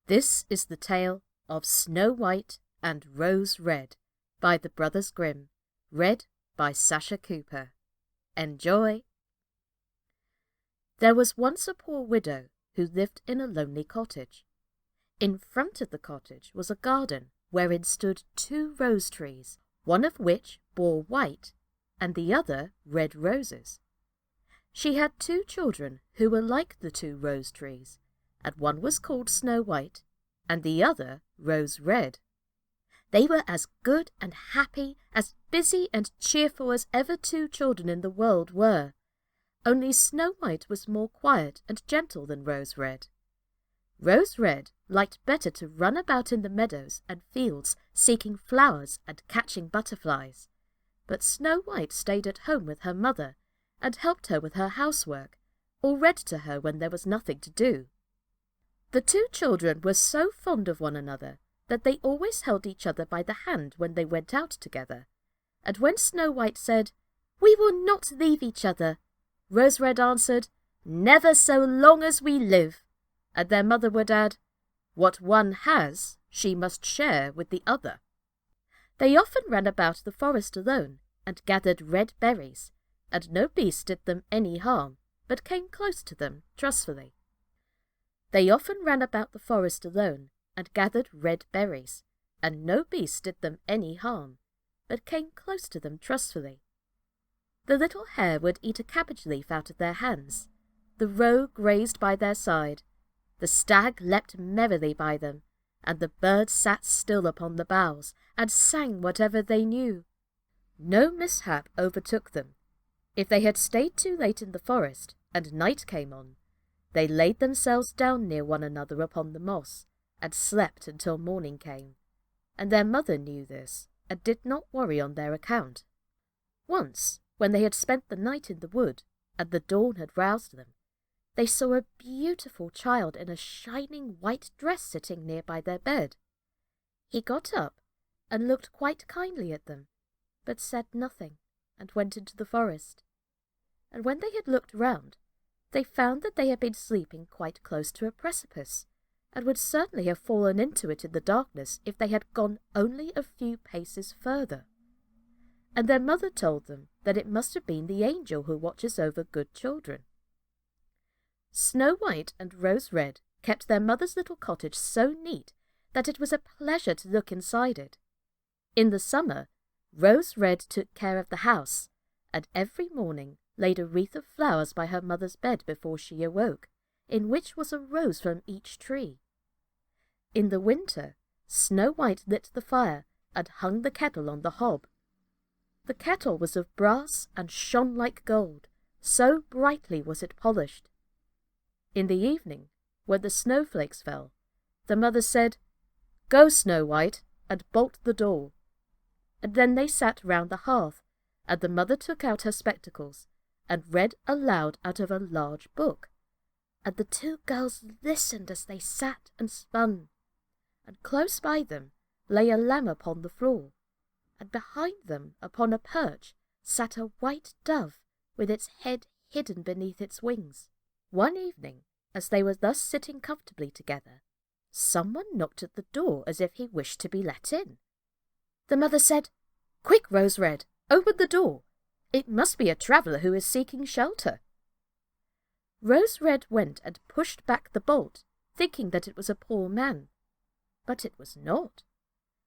This is the tale of Snow White and Rose Red by the Brothers Grimm, read by Sascha Cooper. Enjoy! There was once a poor widow who lived in a lonely cottage. In front of the cottage was a garden wherein stood 2 rose trees, one of which bore white and the other red roses. She had 2 children who were like the 2 rose trees, and one was called Snow White, and the other Rose Red. They were as good and happy, as busy and cheerful as ever 2 children in the world were, only Snow White was more quiet and gentle than Rose Red. Rose Red liked better to run about in the meadows and fields seeking flowers and catching butterflies, but Snow White stayed at home with her mother and helped her with her housework, or read to her when there was nothing to do. The 2 children were so fond of one another that they always held each other by the hand when they went out together, and when Snow White said, "We will not leave each other," Rose Red answered, "Never so long as we live," and their mother would add, "What one has, she must share with the other." They often ran about the forest alone and gathered red berries, and no beast did them any harm, but came close to them trustfully. They often ran about the forest alone and gathered red berries, and no beast did them any harm, but came close to them trustfully. The little hare would eat a cabbage leaf out of their hands, the roe grazed by their side, the stag leapt merrily by them, and the birds sat still upon the boughs and sang whatever they knew. No mishap overtook them. If they had stayed too late in the forest, and night came on, they laid themselves down near one another upon the moss, and slept until morning came, and their mother knew this, and did not worry on their account. Once, when they had spent the night in the wood, and the dawn had roused them, they saw a beautiful child in a shining white dress sitting near by their bed. He got up, and looked quite kindly at them, but said nothing, and went into the forest. And when they had looked round, they found that they had been sleeping quite close to a precipice, and would certainly have fallen into it in the darkness if they had gone only a few paces further. And their mother told them that it must have been the angel who watches over good children. Snow White and Rose Red kept their mother's little cottage so neat that it was a pleasure to look inside it. In the summer, Rose Red took care of the house, and every morning laid a wreath of flowers by her mother's bed before she awoke, in which was a rose from each tree. In the winter, Snow White lit the fire and hung the kettle on the hob. The kettle was of brass and shone like gold, so brightly was it polished. In the evening, when the snowflakes fell, the mother said, "Go, Snow White, and bolt the door." And then they sat round the hearth, and the mother took out her spectacles and read aloud out of a large book, and the 2 girls listened as they sat and spun, and close by them lay a lamb upon the floor, and behind them upon a perch sat a white dove with its head hidden beneath its wings. One evening, as they were thus sitting comfortably together, someone knocked at the door as if he wished to be let in. The mother said, "Quick, Rose Red, open the door. It must be a traveller who is seeking shelter." Rose Red went and pushed back the bolt, thinking that it was a poor man. But it was not.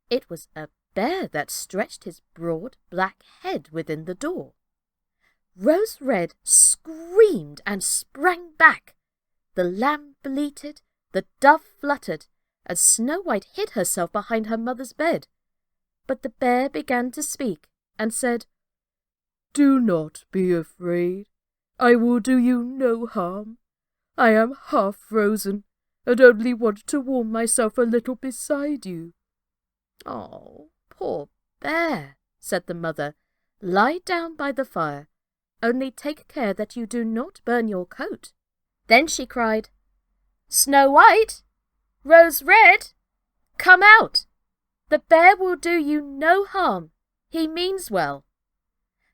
It was a bear that stretched his broad black head within the door. Rose Red screamed and sprang back. The lamb bleated, the dove fluttered, and Snow White hid herself behind her mother's bed. But the bear began to speak, and said, "Do not be afraid. I will do you no harm. I am half frozen, and only want to warm myself a little beside you." "Oh, poor bear," said the mother, "lie down by the fire, only take care that you do not burn your coat." Then she cried, "Snow White, Rose Red, come out. The bear will do you no harm. He means well."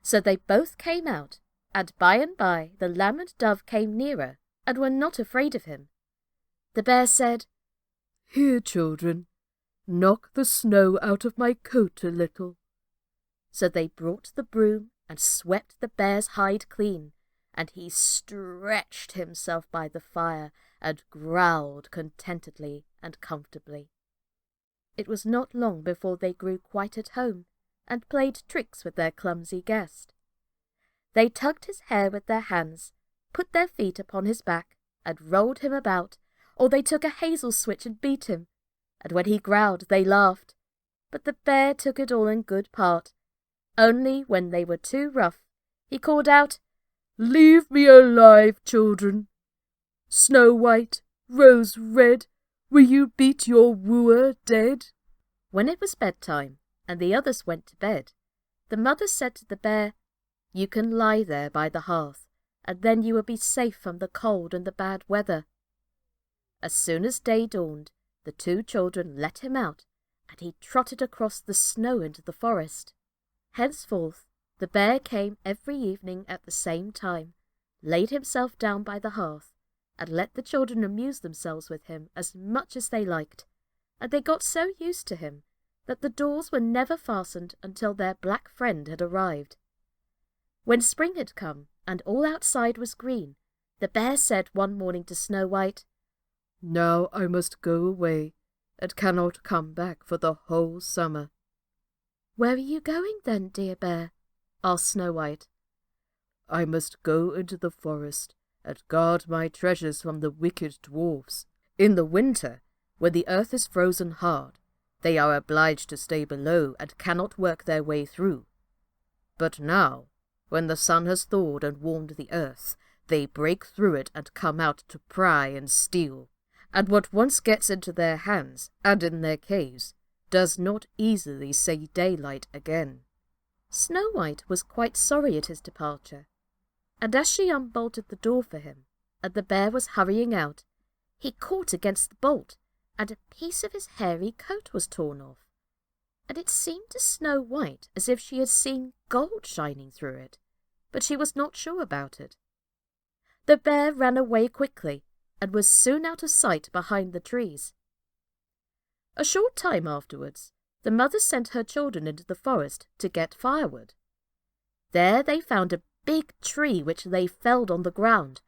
So they both came out, and by the lamb and dove came nearer, and were not afraid of him. The bear said, "Here, children, knock the snow out of my coat a little." So they brought the broom and swept the bear's hide clean, and he stretched himself by the fire and growled contentedly and comfortably. It was not long before they grew quite at home and played tricks with their clumsy guest. They tugged his hair with their hands, put their feet upon his back, and rolled him about, or they took a hazel switch and beat him, and when he growled they laughed. But the bear took it all in good part. Only when they were too rough, he called out, "Leave me alive, children. Snow White, Rose Red, will you beat your wooer dead?" When it was bedtime, and the others went to bed, the mother said to the bear, "You can lie there by the hearth, and then you will be safe from the cold and the bad weather." As soon as day dawned, the two children let him out, and he trotted across the snow into the forest. Henceforth, the bear came every evening at the same time, laid himself down by the hearth, and let the children amuse themselves with him as much as they liked, and they got so used to him that the doors were never fastened until their black friend had arrived. When spring had come, and all outside was green, the bear said one morning to Snow White, "Now I must go away, and cannot come back for the whole summer." "Where are you going then, dear bear?" asked Snow White. "I must go into the forest and guard my treasures from the wicked dwarfs. In the winter, when the earth is frozen hard, they are obliged to stay below and cannot work their way through. But now, when the sun has thawed and warmed the earth, they break through it and come out to pry and steal, and what once gets into their hands and in their caves does not easily see daylight again." Snow White was quite sorry at his departure, and as she unbolted the door for him, and the bear was hurrying out, he caught against the bolt, and a piece of his hairy coat was torn off, and it seemed to Snow White as if she had seen gold shining through it, but she was not sure about it. The bear ran away quickly, and was soon out of sight behind the trees. A short time afterwards, the mother sent her children into the forest to get firewood. There they found a big tree which lay felled on the ground,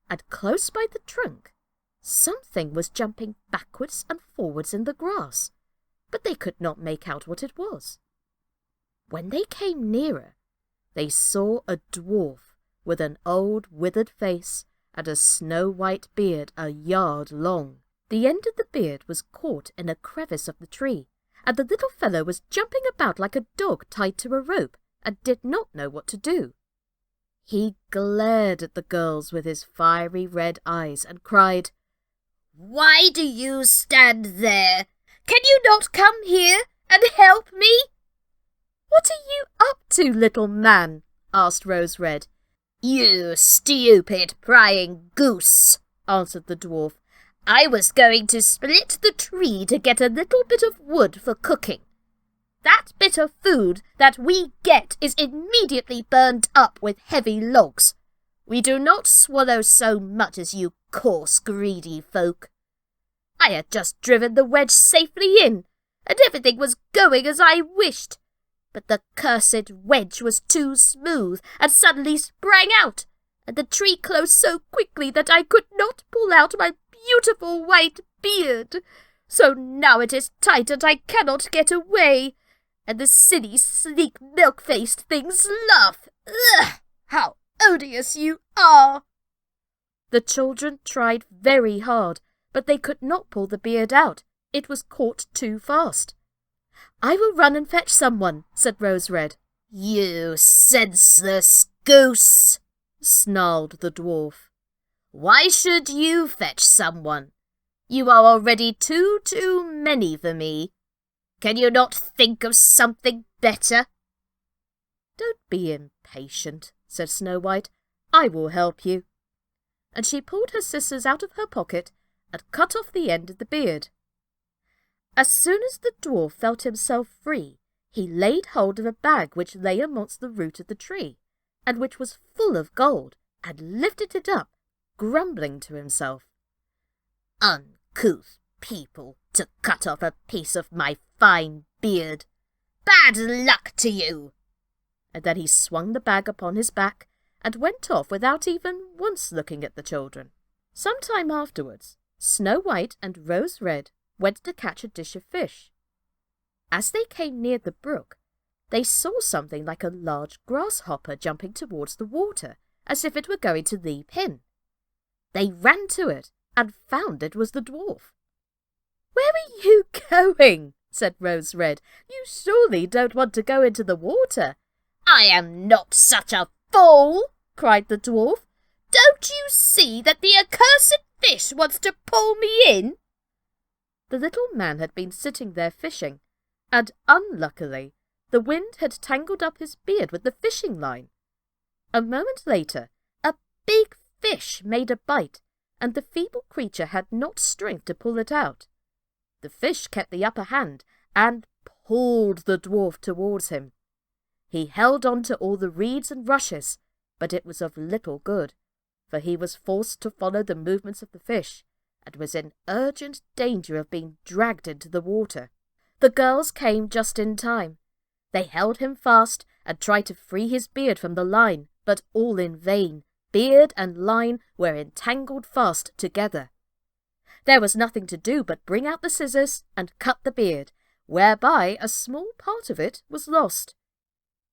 and close by the trunk something was jumping backwards and forwards in the grass, but they could not make out what it was. When they came nearer, they saw a dwarf with an old withered face and a snow-white beard a yard long. The end of the beard was caught in a crevice of the tree, and the little fellow was jumping about like a dog tied to a rope, and did not know what to do. He glared at the girls with his fiery red eyes and cried, "Why do you stand there? Can you not come here and help me?" "What are you up to, little man?" asked Rose Red. "You stupid prying goose," answered the dwarf. "I was going to split the tree to get a little bit of wood for cooking. That bit of food that we get is immediately burned up with heavy logs. We do not swallow so much as you coarse, greedy folk. I had just driven the wedge safely in, and everything was going as I wished. But the cursed wedge was too smooth and suddenly sprang out, and the tree closed so quickly that I could not pull out my beautiful white beard. So now it is tight and I cannot get away, and the silly, sleek, milk-faced things laugh. Ugh! How odious you are!" The children tried very hard, but they could not pull the beard out. It was caught too fast. "I will run and fetch someone," said Rose Red. "You senseless goose," snarled the dwarf. "Why should you fetch someone? You are already too many for me. Can you not think of something better?" "Don't be impatient," said Snow White. "I will help you." And she pulled her scissors out of her pocket and cut off the end of the beard. As soon as the dwarf felt himself free, he laid hold of a bag which lay amongst the root of the tree, and which was full of gold, and lifted it up, grumbling to himself. "Uncouth people, to cut off a piece of my fine beard. Bad luck to you!" And then he swung the bag upon his back and went off without even once looking at the children. Some time afterwards, Snow White and Rose Red went to catch a dish of fish. As they came near the brook, they saw something like a large grasshopper jumping towards the water, as if it were going to leap in. They ran to it and found it was the dwarf. "Where are you going?" said Rose Red. "You surely don't want to go into the water." "I am not such a fool!" cried the dwarf. "Don't you see that the accursed fish wants to pull me in?" The little man had been sitting there fishing, and unluckily the wind had tangled up his beard with the fishing line. A moment later, a big fish made a bite, and the feeble creature had not strength to pull it out. The fish kept the upper hand and pulled the dwarf towards him. He held on to all the reeds and rushes, but it was of little good, for he was forced to follow the movements of the fish, and was in urgent danger of being dragged into the water. The girls came just in time. They held him fast and tried to free his beard from the line, but all in vain. Beard and line were entangled fast together. There was nothing to do but bring out the scissors and cut the beard, whereby a small part of it was lost.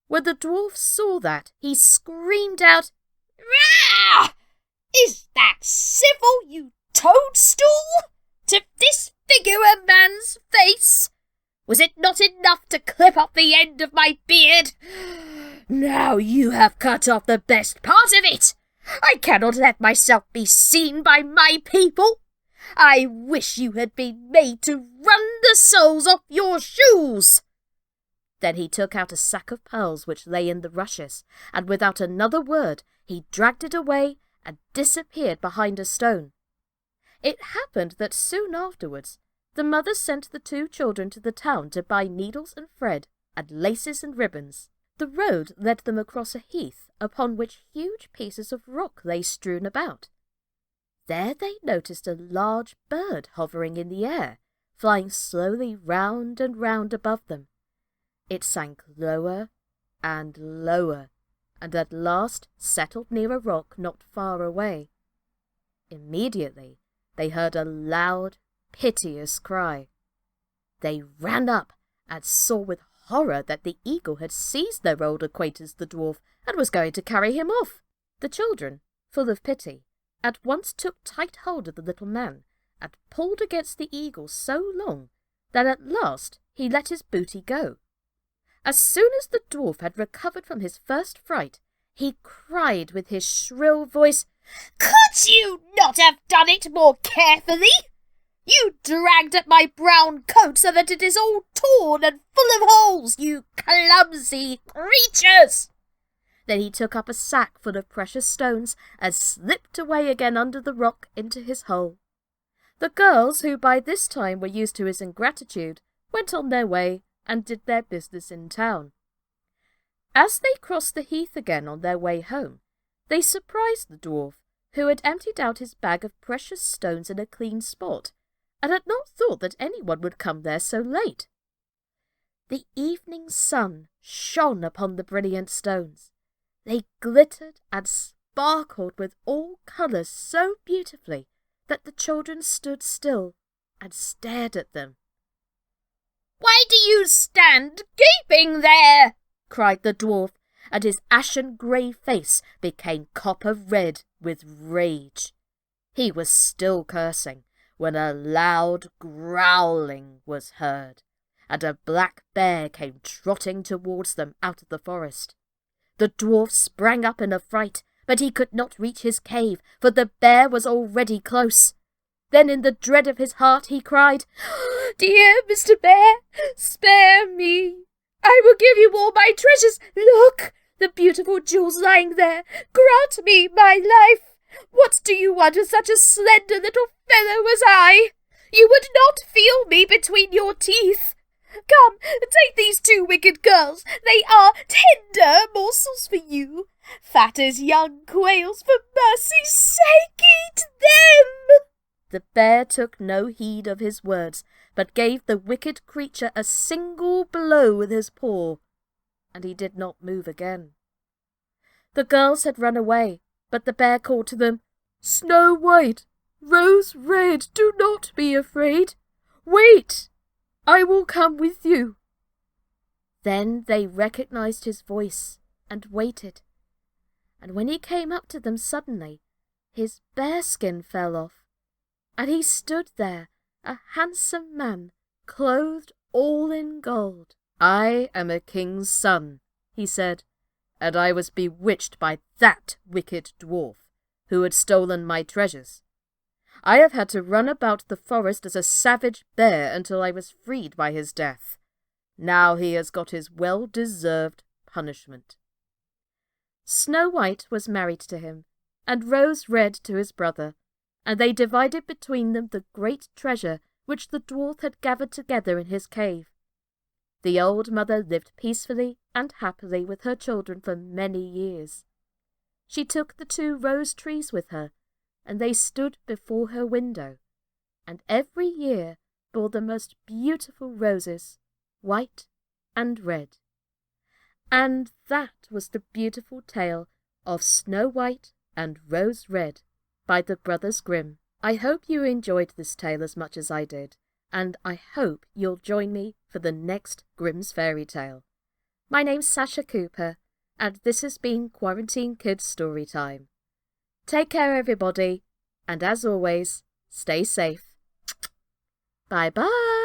When the dwarf saw that, he screamed out, "Rah! Is that civil, you toadstool? To disfigure a man's face? Was it not enough to clip off the end of my beard? Now you have cut off the best part of it. I cannot let myself be seen by my people. I wish you had been made to run the soles off your shoes." Then he took out a sack of pearls which lay in the rushes, and without another word he dragged it away and disappeared behind a stone. It happened that soon afterwards the mother sent the two children to the town to buy needles and thread, and laces and ribbons. The road led them across a heath upon which huge pieces of rock lay strewn about. There they noticed a large bird hovering in the air, flying slowly round and round above them. It sank lower and lower, and at last settled near a rock not far away. Immediately they heard a loud, piteous cry. They ran up and saw with horror that the eagle had seized their old acquaintance the dwarf and was going to carry him off. The children, full of pity, at once took tight hold of the little man and pulled against the eagle so long that at last he let his booty go. As soon as the dwarf had recovered from his first fright, he cried with his shrill voice, "Could you not have done it more carefully? You dragged at my brown coat so that it is all torn and full of holes, you clumsy creatures!" Then he took up a sack full of precious stones and slipped away again under the rock into his hole. The girls, who by this time were used to his ingratitude, went on their way and did their business in town. As they crossed the heath again on their way home, they surprised the dwarf, who had emptied out his bag of precious stones in a clean spot, and had not thought that anyone would come there so late. The evening sun shone upon the brilliant stones. They glittered and sparkled with all colours so beautifully that the children stood still and stared at them. "Why do you stand gaping there?" cried the dwarf, and his ashen grey face became copper red with rage. He was still cursing when a loud growling was heard, and a black bear came trotting towards them out of the forest. The dwarf sprang up in a fright, but he could not reach his cave, for the bear was already close. Then in the dread of his heart he cried, "Dear Mr. Bear, spare me. I will give you all my treasures. Look, the beautiful jewels lying there. Grant me my life. What do you want with such a slender little fellow as I? You would not feel me between your teeth. Come, take these two wicked girls. They are tender morsels for you. Fat as young quails, for mercy's sake, eat them." The bear took no heed of his words, but gave the wicked creature a single blow with his paw, and he did not move again. The girls had run away, but the bear called to them, "Snow White, Rose Red, do not be afraid. Wait, I will come with you." Then they recognized his voice and waited, and when he came up to them suddenly, his bearskin fell off, and he stood there, a handsome man, clothed all in gold. "I am a king's son," he said, "and I was bewitched by that wicked dwarf who had stolen my treasures. I have had to run about the forest as a savage bear until I was freed by his death. Now he has got his well-deserved punishment." Snow White was married to him, and Rose Red to his brother, and they divided between them the great treasure which the dwarf had gathered together in his cave. The old mother lived peacefully and happily with her children for many years. She took the 2 rose trees with her, and they stood before her window, and every year bore the most beautiful roses, white and red. And that was the beautiful tale of Snow White and Rose Red by the Brothers Grimm. I hope you enjoyed this tale as much as I did, and I hope you'll join me for the next Grimm's Fairy Tale. My name's Sascha Cooper, and this has been Quarantine Kids Story Time. Take care, everybody, and as always, stay safe. Bye-bye.